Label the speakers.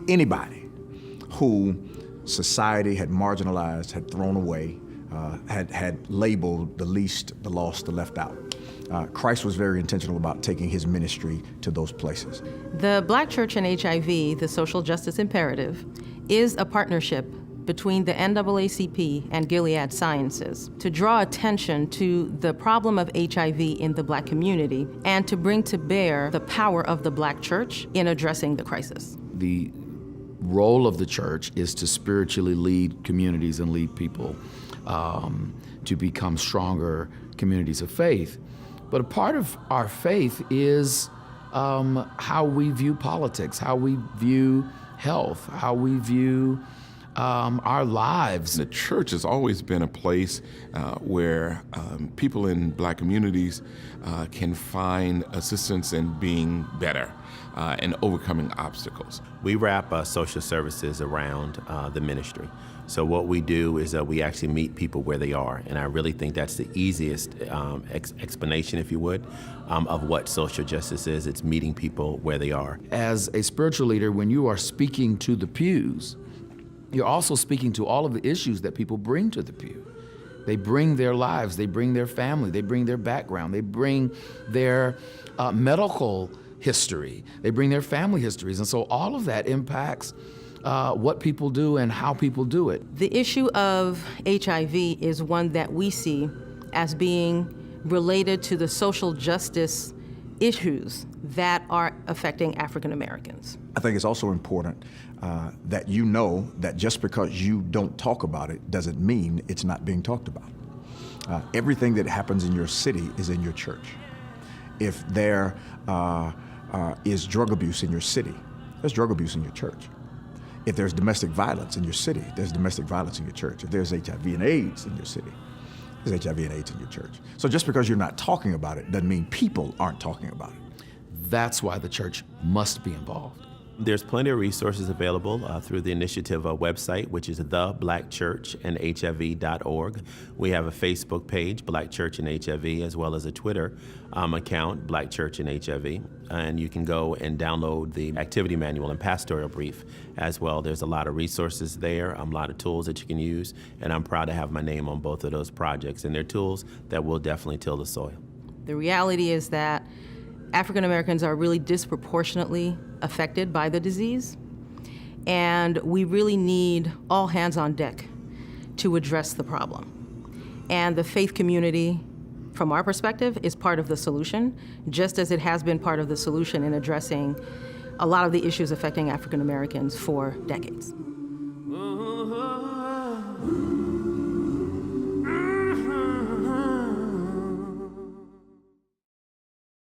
Speaker 1: anybody who society had marginalized, had thrown away, had labeled the least, the lost, the left out. Christ was very intentional about taking his ministry to those places.
Speaker 2: The Black Church and HIV, the Social Justice Imperative, is a partnership between the NAACP and Gilead Sciences to draw attention to the problem of HIV in the Black community and to bring to bear the power of the Black church in addressing the crisis.
Speaker 3: The role of the church is to spiritually lead communities and lead people to become stronger communities of faith. But a part of our faith is how we view politics, how we view health, how we view our lives.
Speaker 4: The church has always been a place where people in Black communities can find assistance in being better and overcoming obstacles.
Speaker 5: We wrap social services around the ministry. So what we do is we actually meet people where they are, and I really think that's the easiest explanation, if you would, of what social justice is. It's meeting people where they are.
Speaker 3: As a spiritual leader, when you are speaking to the pews, you're also speaking to all of the issues that people bring to the pew. They bring their lives, they bring their family, they bring their background, they bring their medical history, they bring their family histories, and so all of that impacts what people do and how people do it.
Speaker 2: The issue of HIV is one that we see as being related to the social justice issues that are affecting African Americans.
Speaker 1: I think it's also important that you know that just because you don't talk about it doesn't mean it's not being talked about. Everything that happens in your city is in your church. If there is drug abuse in your city, there's drug abuse in your church. If there's domestic violence in your city, there's domestic violence in your church. If there's HIV and AIDS in your city, there's HIV and AIDS in your church. So just because you're not talking about it doesn't mean people aren't talking about it.
Speaker 3: That's why the church must be involved.
Speaker 5: There's plenty of resources available through the initiative website, which is theblackchurchandhiv.org. We have a Facebook page, Black Church and HIV, as well as a Twitter account, Black Church and HIV. And you can go and download the activity manual and pastoral brief as well. There's a lot of resources there, a lot of tools that you can use, and I'm proud to have my name on both of those projects. And they're tools that will definitely till the soil.
Speaker 2: The reality is that African Americans are really disproportionately affected by the disease, and we really need all hands on deck to address the problem. And the faith community, from our perspective, is part of the solution, just as it has been part of the solution in addressing a lot of the issues affecting African Americans for decades.